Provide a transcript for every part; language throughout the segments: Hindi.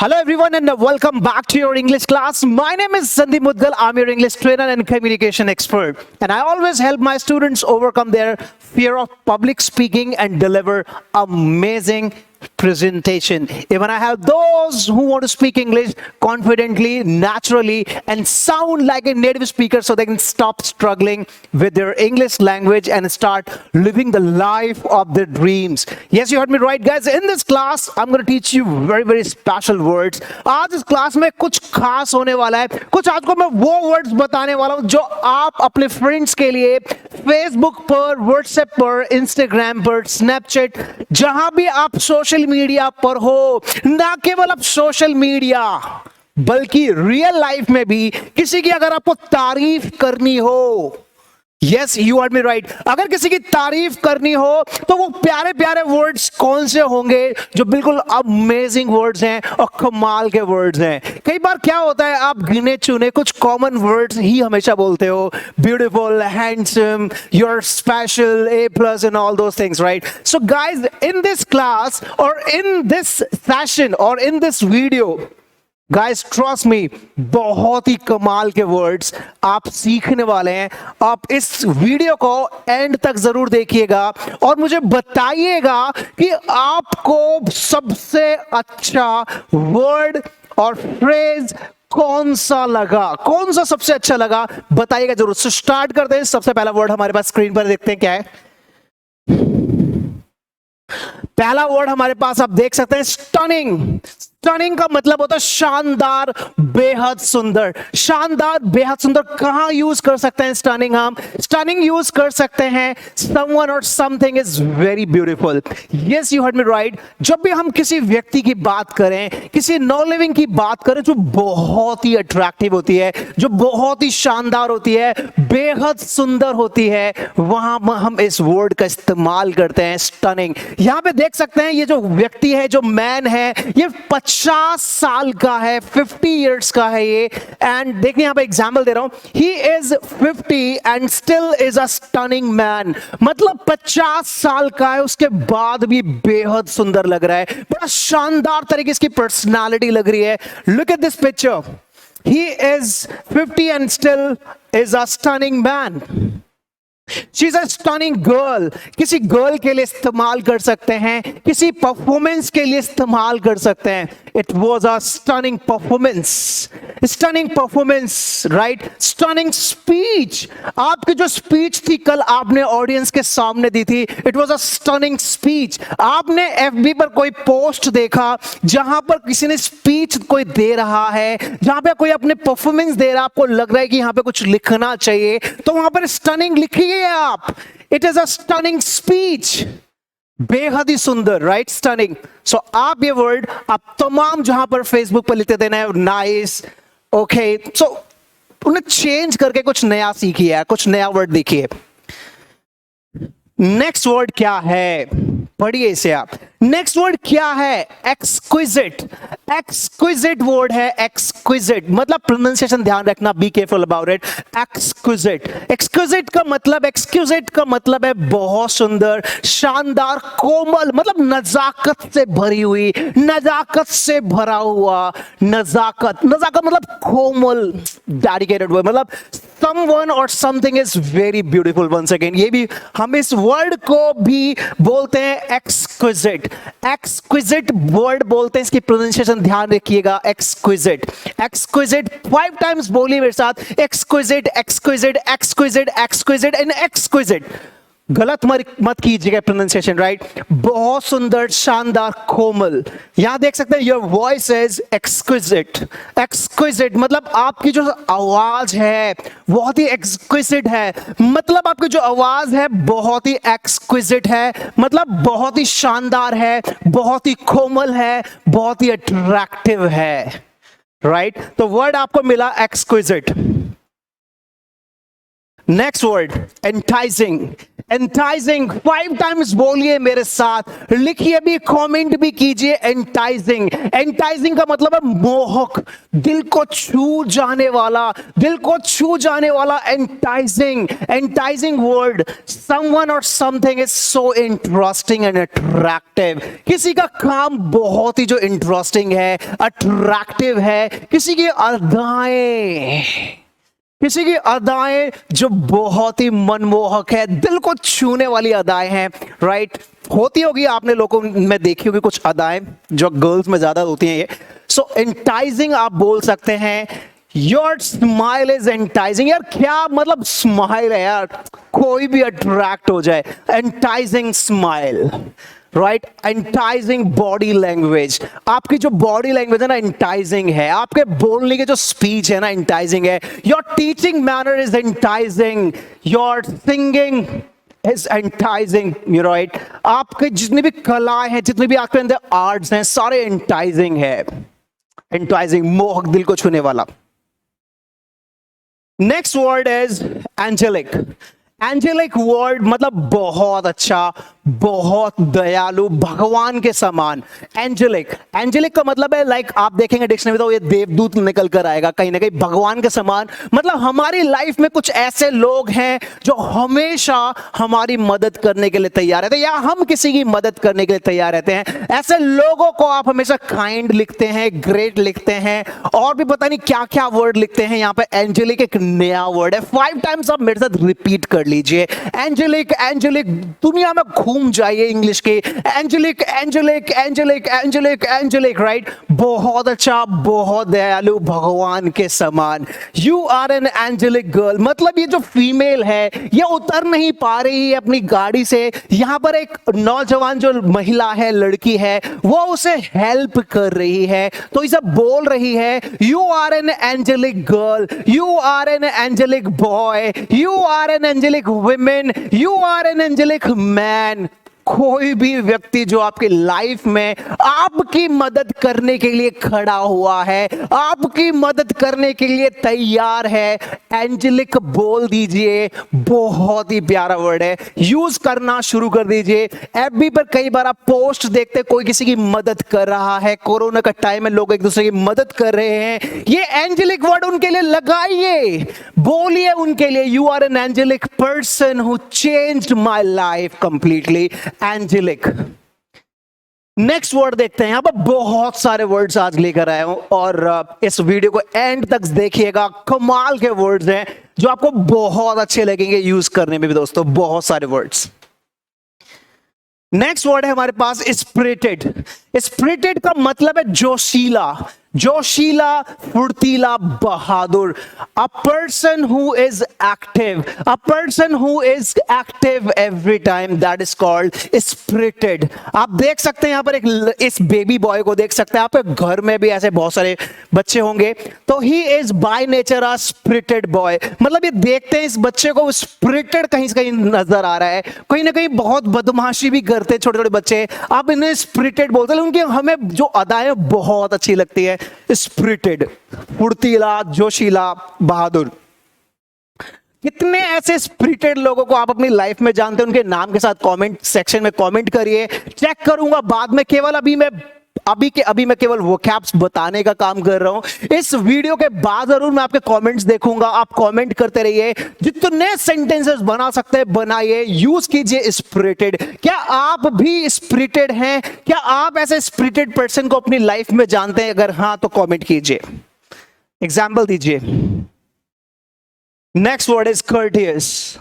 Hello everyone and welcome back to your English class. My name is Sandeep. I'm your English trainer and communication expert. And I always help my students overcome their fear of public speaking and deliver amazing presentation. Even I have those who want to speak English confidently, naturally, and sound like a native speaker so they can stop struggling with their English language and start living the life of their dreams. Yes, you heard me right, guys. In this class, I'm going to teach you very special words. आज इस क्लास में कुछ खास होने वाला है. कुछ आज को मैं वो वर्ड्स बताने वाला हूं जो आप अपने फ्रेंड्स के लिए फेसबुक पर, व्हाट्सएप पर, इंस्टाग्राम पर, स्नैपचैट, जहां भी आप सोशल मीडिया पर हो, ना केवल आप सोशल मीडिया बल्कि रियल लाइफ में भी किसी की अगर आपको तारीफ करनी हो, yes you are me right, अगर किसी की तारीफ करनी हो तो वो प्यारे प्यारे वर्ड्स कौन से होंगे जो बिल्कुल अमेजिंग वर्ड्स हैं और कमाल के वर्ड्स हैं. कई बार क्या होता है, आप गिने चुने कुछ कॉमन वर्ड्स ही हमेशा बोलते हो, beautiful, handsome, you are special, A plus and all those things, right? So guys, in this class और इन दिस सेशन और in this video, guys trust me, बहुत ही कमाल के वर्ड्स आप सीखने वाले हैं. आप इस वीडियो को एंड तक जरूर देखिएगा और मुझे बताइएगा कि आपको सबसे अच्छा वर्ड और फ्रेज कौन सा लगा, कौन सा सबसे अच्छा लगा, बताइएगा जरूर. सो स्टार्ट करते हैं. सबसे पहला वर्ड हमारे पास स्क्रीन पर देखते हैं क्या है. पहला वर्ड हमारे पास आप देख सकते हैं, स्टनिंग. स्टनिंग का मतलब होता है शानदार, बेहद सुंदर. शानदार, बेहद सुंदर कहां यूज कर सकते हैं स्टनिंग? हम स्टनिंग यूज कर सकते हैं समवन और something is very beautiful. Yes you heard me right. जब भी हम किसी व्यक्ति की बात करें, किसी नॉन लिविंग की बात करें जो बहुत ही अट्रैक्टिव होती है, जो बहुत ही शानदार होती है, बेहद सुंदर होती है, वहां हम इस वर्ड का इस्तेमाल करते हैं, स्टनिंग. यहां पे देख सकते हैं ये जो व्यक्ति है, जो मैन है, ये 50 साल का है, 50 इयर्स का है ये. एंड देखिए यहां पे एग्जांपल दे रहा हूं, he is 50 and still is a stunning man. मतलब 50 साल का है, उसके बाद भी बेहद सुंदर लग रहा है, बड़ा शानदार तरीके से पर्सनालिटी लग रही है. Look at this picture. He is 50 and still is a stunning man. She is a stunning girl. किसी गर्ल के लिए इस्तेमाल कर सकते हैं, किसी परफॉर्मेंस के लिए इस्तेमाल कर सकते हैं. It was a stunning performance. Stunning performance, right? Stunning speech. आपकी जो स्पीच थी कल आपने ऑडियंस के सामने दी थी, it was a stunning speech. आपने FB पर कोई पोस्ट देखा जहां पर किसी ने स्पीच कोई दे रहा है, जहां पे कोई अपने परफॉर्मेंस दे रहा है, आपको लग रहा है कि यहां पे कुछ लिखना चाहिए, तो वहां पर स्टनिंग लिखिए आप. It is a stunning speech. बेहद ही सुंदर, राइट? स्टनिंग. सो आप ये वर्ड आप तमाम जहां पर फेसबुक पर लिखते देना है, नाइस, ओके. सो उन्हें चेंज करके कुछ नया सीखिए, कुछ नया वर्ड देखिए. नेक्स्ट वर्ड क्या है, पढ़िए इसे आप. नेक्स्ट वर्ड क्या है? एक्सक्विजिट. एक्सक्विजिट वर्ड है, एक्सक्विजिट. मतलब प्रोनाउंसिएशन ध्यान रखना, be careful about it. Exquisite. Exquisite का मतलब, एक्सक्विजिट का मतलब है बहुत सुंदर, शानदार, कोमल, मतलब नजाकत से भरी हुई, नजाकत से भरा हुआ. नजाकत, नजाकत मतलब कोमल, डेडिकेटेड वर्ड, मतलब someone or something is very beautiful. Once again, ये भी हम इस वर्ड को भी बोलते हैं एक्सक्विजिट. एक्सक्विजिट वर्ड बोलते हैं, इसकी प्रोनाउंसिएशन ध्यान रखिएगा. एक्सक्विजिट. एक्सक्विजिट 5 टाइम्स बोलिए मेरे साथ. Exquisite, exquisite, exquisite, exquisite and exquisite. गलत मत कीजिएगा प्रोनाउंसिएशन, राइट? बहुत सुंदर, शानदार, कोमल. यहां देख सकते हैं your voice is exquisite. Exquisite मतलब आपकी जो आवाज है बहुत ही एक्सक्विजिट है. मतलब आपकी जो आवाज है बहुत ही एक्सक्विजिट है, मतलब बहुत ही शानदार है, बहुत ही कोमल है, बहुत ही अट्रैक्टिव है, राइट? तो वर्ड आपको मिला exquisite. Next word enticing. Enticing 5 times बोलिए मेरे साथ, लिखिए भी, कमेंट भी कीजिए। एंटाइजिंग, एंटाइजिंग का मतलब है मोहक, दिल को छू जाने वाला, दिल को छू जाने वाला। एंटाइजिंग, एंटाइजिंग वर्ड, समवन और something is so interesting and attractive. किसी का काम बहुत ही जो इंटरेस्टिंग है, अट्रैक्टिव है, किसी की अदाएं, किसी की अदाएं जो बहुत ही मनमोहक है, दिल को छूने वाली अदाएं हैं, राइट। होती होगी, आपने लोगों में देखी होगी कुछ अदाएं जो गर्ल्स में ज्यादा होती हैं ये। सो एंटाइजिंग आप बोल सकते हैं, योर स्माइल इज एंटाइजिंग। यार क्या मतलब स्माइल है यार, कोई भी अट्रैक्ट हो जाए। एंटाइजिंग स्माइल, राइट। एंटाइजिंग बॉडी लैंग्वेज, आपकी जो बॉडी लैंग्वेज है ना एंटाइजिंग है, आपके बोलने के जो स्पीच है ना एंटाइजिंग है। Your teaching manner is enticing, your singing is enticing, you right. आपके जितनी भी कलाएं हैं, जितने भी आपके अंदर आर्ट्स हैं, सारे एंटाइजिंग है। एंटाइजिंग, मोहक, दिल को छूने वाला। Next word is angelic. Angelic word मतलब बहुत अच्छा, बहुत दयालु, भगवान के समान। एंजेलिक, एंजेलिक का मतलब है लाइक आप देखेंगे डिक्शनरी में तो ये देवदूत निकल कर आएगा, कहीं ना कहीं भगवान के समान। मतलब हमारी लाइफ में कुछ ऐसे लोग हैं जो हमेशा हमारी मदद करने के लिए तैयार रहते हैं, या हम किसी की मदद करने के लिए तैयार रहते हैं। ऐसे लोगों को आप हमेशा काइंड लिखते हैं, ग्रेट लिखते हैं, और भी पता नहीं क्या क्या वर्ड लिखते हैं। यहाँ पे एंजेलिक एक नया वर्ड है, 5 टाइम्स आप मेरे साथ रिपीट कर लीजिए। एंजेलिक, एंजेलिक, दुनिया में घूम जाइए इंग्लिश के। Angelic, angelic, angelic, angelic, angelic, right. बहुत अच्छा, बहुत दयालु, भगवान के समान। You are an angelic girl, मतलब ये जो फीमेल है ये उतर नहीं पा रही है अपनी गाड़ी से। यहां पर एक नौजवान जो महिला है, लड़की है, वो उसे हेल्प कर रही है, तो इसे बोल रही है you are an angelic girl, you are an angelic boy, you are an angelic women, you are an angelic man. कोई भी व्यक्ति जो आपकी लाइफ में आपकी मदद करने के लिए खड़ा हुआ है, आपकी मदद करने के लिए तैयार है, एंजेलिक बोल दीजिए। बहुत ही प्यारा वर्ड है, यूज करना शुरू कर दीजिए। एफबी पर कई बार आप पोस्ट देखते, कोई किसी की मदद कर रहा है, कोरोना का टाइम है, लोग एक दूसरे की मदद कर रहे हैं, ये एंजेलिक वर्ड उनके लिए लगाइए, बोलिए उनके लिए, you are an angelic person who changed my life completely. Angelic. Next word देखते हैं, यहां पर बहुत सारे वर्ड्स आज लेकर आया हूं, और इस वीडियो को एंड तक देखिएगा। कमाल के वर्ड्स हैं जो आपको बहुत अच्छे लगेंगे यूज करने में भी दोस्तों, बहुत सारे वर्ड्स। नेक्स्ट वर्ड है हमारे पास स्पिरिटेड। स्पिरिटेड का मतलब है जोशीला, जोशीला, फुर्तीला, बहादुर। A person who is active, a person who is active every time, that is called spirited. आप देख सकते हैं यहां पर एक इस बेबी बॉय को देख सकते हैं, आपके घर में भी ऐसे बहुत सारे बच्चे होंगे, तो he is by nature a spirited boy. मतलब ये देखते हैं इस बच्चे को स्पिरिटेड कहीं से कहीं नजर आ रहा है, कहीं ना कहीं बहुत बदमाशी भी करते हैं छोटे छोटे बच्चे, आप इन्हें स्पिरिटेड बोलते हैं। उनकी हमें जो अदाएं बहुत अच्छी लगती है, स्पिरिटेड, फुर्तीला, जोशीला, बहादुर। कितने ऐसे स्पिरिटेड लोगों को आप अपनी लाइफ में जानते हैं, उनके नाम के साथ कमेंट सेक्शन में कमेंट करिए, चेक करूंगा बाद में। केवल अभी मैं केवल वोकैब्स बताने का काम कर रहा हूं। इस वीडियो के बाद जरूर मैं आपके कमेंट्स देखूंगा, आप कमेंट करते रहिए, जितने सेंटेंसेस बना सकते हैं बनाइए, यूज कीजिए स्पिरिटेड। क्या आप भी स्पिरिटेड हैं? क्या आप ऐसे स्पिरिटेड पर्सन को अपनी लाइफ में जानते हैं? अगर हाँ तो कमेंट कीजिए, एग्जाम्पल दीजिए। Next word is courteous.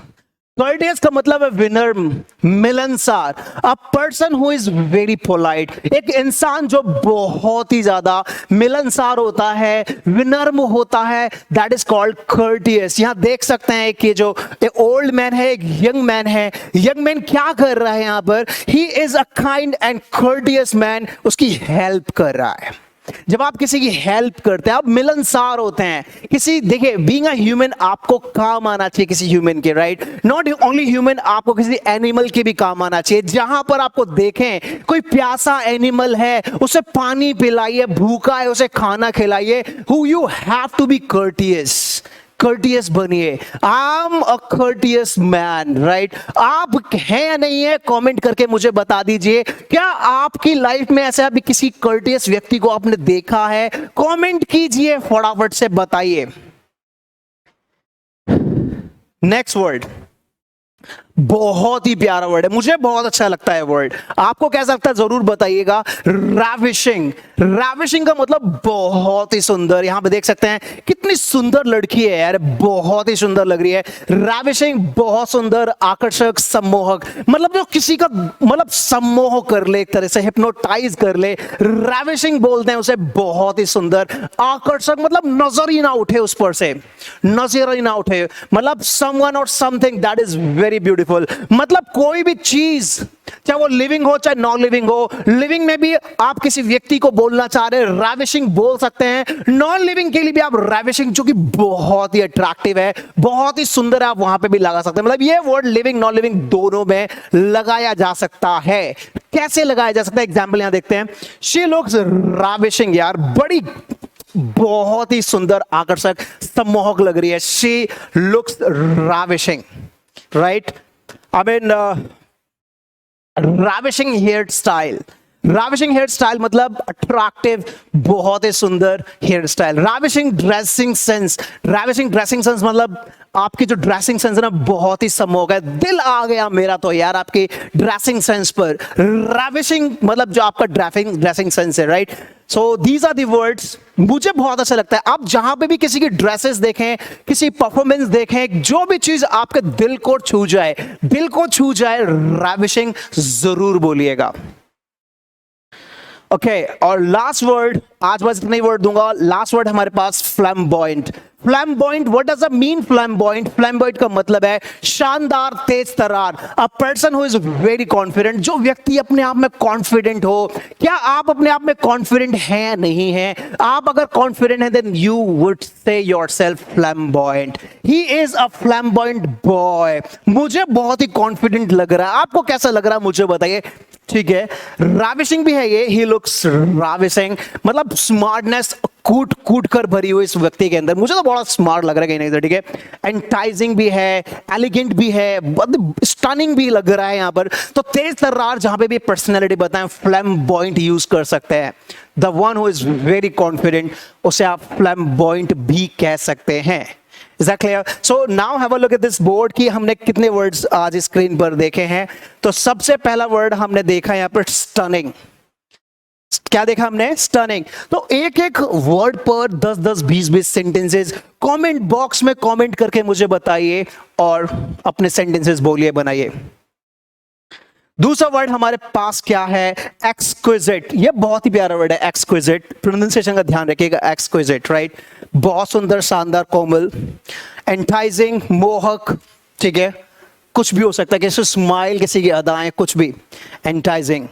Courteous का मतलब है विनम्र, मिलनसार। A person who is very polite, एक इंसान जो बहुत ही ज्यादा मिलनसार होता है, विनम्र होता है, दैट इज कॉल्ड कर्टियस। यहां देख सकते हैं कि जो एक ओल्ड मैन है, एक यंग मैन है। यंग मैन क्या कर रहा है यहां पर? He is a kind and courteous man, उसकी हेल्प कर रहा है। जब आप किसी की हेल्प करते हैं, आप मिलनसार होते हैं। किसी, देखिए, बीइंग अ ह्यूमन आपको काम आना चाहिए किसी ह्यूमन के, राइट? नॉट ओनली ह्यूमन, आपको किसी एनिमल के भी काम आना चाहिए। जहां पर आपको देखें कोई प्यासा एनिमल है, उसे पानी पिलाइए, भूखा है उसे खाना खिलाइए। Who you have to be courteous, courteous बनिए। I am a courteous man, right? आप हैं या नहीं है, कमेंट करके मुझे बता दीजिए। क्या आपकी लाइफ में ऐसे अभी किसी कर्टियस व्यक्ति को आपने देखा है? कमेंट कीजिए, फटाफट से बताइए। नेक्स्ट वर्ड, बहुत ही प्यारा वर्ड है, मुझे बहुत अच्छा लगता है वर्ड। आपको कैसा लगता है जरूर बताइएगा। रैविशिंग। रैविशिंग का मतलब बहुत ही सुंदर। यहां पे देख सकते हैं कितनी सुंदर लड़की है यार, बहुत ही सुंदर लग रही है। रैविशिंग, बहुत सुंदर, आकर्षक, सम्मोहक, मतलब जो किसी का मतलब सम्मोह कर ले, एक तरह से हिप्नोटाइज कर ले, रैविशिंग बोलते हैं उसे। बहुत ही सुंदर। आकर्षक मतलब नजर ही ना उठे उस पर से, नजर ही ना उठे, मतलब समवन और something that is very beautiful. मतलब कोई भी चीज, चाहे वो लिविंग हो चाहे नॉन लिविंग हो, लिविंग में भी आप किसी व्यक्ति को बोलना चाह रहे हैं, रैविशिंग बोल सकते हैं। नॉन लिविंग के लिए भी आप रैविशिंग, जो कि बहुत ही अट्रैक्टिव है, बहुत ही सुंदर है, आप वहां पे भी लगा सकते हैं। मतलब ये वर्ड लिविंग नॉन लिविंग दोनों में लगाया जा सकता है। कैसे लगाया जा सकता है, एग्जाम्पल यहां देखते हैं। शी लुक्स रैविशिंग, यार बड़ी बहुत ही सुंदर, आकर्षक, सम्मोहक लग रही है। She looks ravishing, right? I mean, ravishing hair style. Ravishing hair style मतलब अट्रैक्टिव, बहुत ही सुंदर hair style. Ravishing dressing sense. Ravishing dressing sense मतलब आपकी जो ड्रेसिंग सेंस है ना, बहुत ही सम्मोहक है। दिल आ गया मेरा तो यार आपकी ड्रेसिंग सेंस पर। Ravishing मतलब जो आपका ड्रेसिंग सेंस है, right? So these are the words. मुझे बहुत अच्छा लगता है। आप जहां पे भी किसी की ड्रेसेस देखें, किसी परफॉर्मेंस देखें, जो भी चीज आपके दिल को छू जाए, दिल को छू जाए, रैविशिंग जरूर बोलिएगा। ओके, और लास्ट वर्ड, आज बस इतना ही वर्ड दूंगा। लास्ट वर्ड हमारे पास flamboyant. Flamboyant, what does that mean? Flamboyant, flamboyant का मतलब है शानदार, तेज तर्रार। A person who is very confident, जो व्यक्ति अपने आप में कॉन्फिडेंट हो। क्या आप अपने आप में कॉन्फिडेंट हैं या नहीं है? आप अगर कॉन्फिडेंट हैं then you would say yourself flamboyant. He is a flamboyant boy. मुझे बहुत ही कॉन्फिडेंट लग रहा है, आपको कैसा लग रहा है मुझे बताइए, ठीक है? रैविशिंग भी है ये, ही लुक्स रैविशिंग, मतलब स्मार्टनेस कूट कूट कर भरी हुई इस व्यक्ति के अंदर। मुझे तो बड़ा स्मार्ट लग रहा है कहीं ना कहीं, ठीक है? एंटाइजिंग भी है, एलिगेंट भी है, स्टनिंग भी लग रहा है यहां पर। तो तेज तर्रार, जहां पे भी पर्सनैलिटी बताएं, फ्लैम्बॉयंट यूज कर सकते हैं। The one who is very confident, उसे आप फ्लैम्बॉयंट भी कह सकते हैं। Is that clear? So now have a look at this board कि हमने कितने वर्ड्स आज स्क्रीन पर देखे हैं। तो सबसे पहला वर्ड हमने देखा यहाँ पर स्टनिंग। क्या देखा हमने? स्टनिंग। तो एक एक वर्ड पर 10-10, 20-20 सेंटेंसेस कमेंट बॉक्स में कमेंट करके मुझे बताइए और अपने सेंटेंसेस बोलिए, बनाइए। दूसरा वर्ड हमारे पास क्या है? एक्सक्विजिट। ये बहुत ही प्यारा वर्ड है, एक्सक्विजिट। प्रोनाउंसिएशन का ध्यान रखिएगा, एक्सक्विजिट, राइट? बहुत सुंदर, शानदार, कोमल। एंटाइजिंग, मोहक, ठीक है? कुछ भी हो सकता है, किसी स्माइल, किसी की अदाएं, कुछ भी। एंटाइजिंग।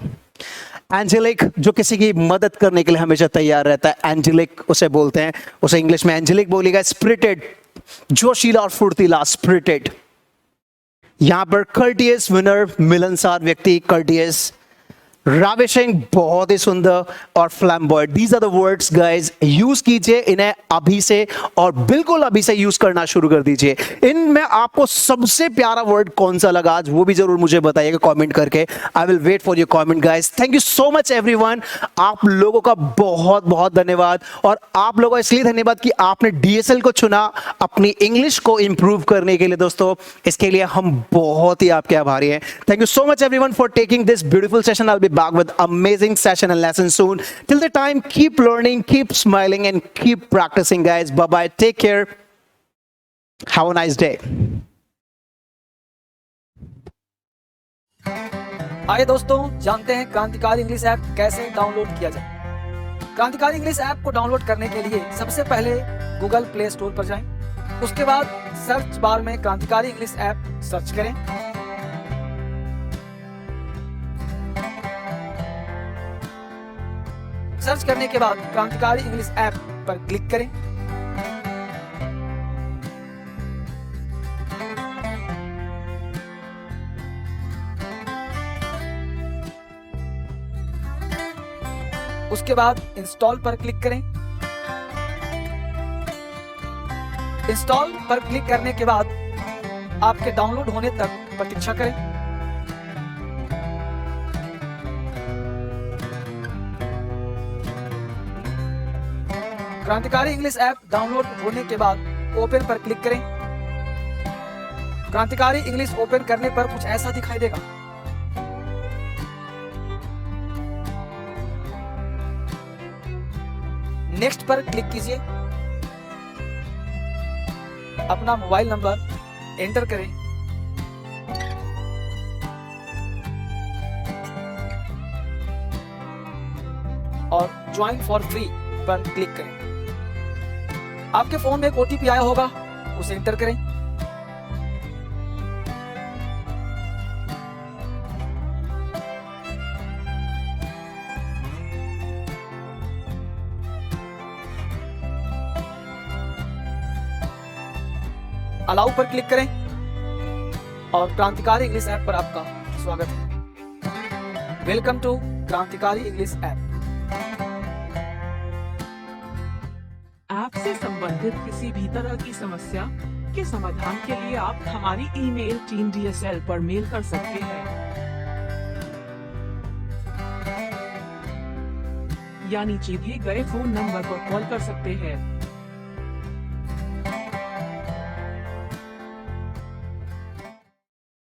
एंजेलिक, जो किसी की मदद करने के लिए हमेशा तैयार रहता है, एंजेलिक उसे बोलते हैं। उसे इंग्लिश में एंजेलिक बोलेगा। स्पिरिटेड, जोशीला और फुर्तीला, स्पिरिटेड। यहां पर कर्टियस, विनर, मिलनसार व्यक्ति, कर्टियस। रैविशिंग, बहुत ही सुंदर, और flamboyant. These are the words guys, use कीजिए इन्हें अभी से, और बिल्कुल अभी से यूज करना शुरू कर दीजिए। इनमें आपको सबसे प्यारा वर्ड कौन सा लगा आज, वो भी जरूर मुझे बताइएगा कमेंट करके। I will wait for your comment guys. Thank you so much everyone. आप लोगों का बहुत बहुत धन्यवाद, और आप लोगों का इसलिए धन्यवाद कि आपने डीएसएल को चुना अपनी इंग्लिश को इंप्रूव करने के लिए। दोस्तों, इसके लिए हम बहुत ही आपके आभारी हैं। Thank you so much everyone for taking this beautiful session. I will be back with amazing session and lesson soon. Till the time, keep learning, keep smiling, and keep practicing, guys. Bye bye, take care, have a nice day. आइए दोस्तों, जानते हैं क्रांतिकारी इंग्लिश ऐप कैसे डाउनलोड किया जाए। क्रांतिकारी इंग्लिश ऐप को डाउनलोड करने के लिए सबसे पहले गूगल प्ले स्टोर पर जाएं। उसके बाद सर्च बार में क्रांतिकारी इंग्लिश ऐप सर्च करें। सर्च करने के बाद क्रांतिकारी इंग्लिश ऐप पर क्लिक करें। उसके बाद इंस्टॉल पर क्लिक करें। इंस्टॉल पर क्लिक करने के बाद आपके डाउनलोड होने तक प्रतीक्षा करें। क्रांतिकारी इंग्लिश ऐप डाउनलोड होने के बाद ओपन पर क्लिक करें। क्रांतिकारी इंग्लिश ओपन करने पर कुछ ऐसा दिखाई देगा। नेक्स्ट पर क्लिक कीजिए। अपना मोबाइल नंबर एंटर करें। और ज्वाइन फॉर फ्री पर क्लिक करें। आपके फोन में एक ओटीपी आया होगा, उसे एंटर करें। अलाउ पर क्लिक करें और क्रांतिकारी इंग्लिश ऐप पर आपका स्वागत है। वेलकम टू क्रांतिकारी इंग्लिश ऐप। ऐप से संबंधित किसी भी तरह की समस्या के समाधान के लिए आप हमारी ईमेल टीम DSL पर मेल कर सकते हैं या नीचे दिए गए फोन नंबर पर कॉल कर सकते हैं।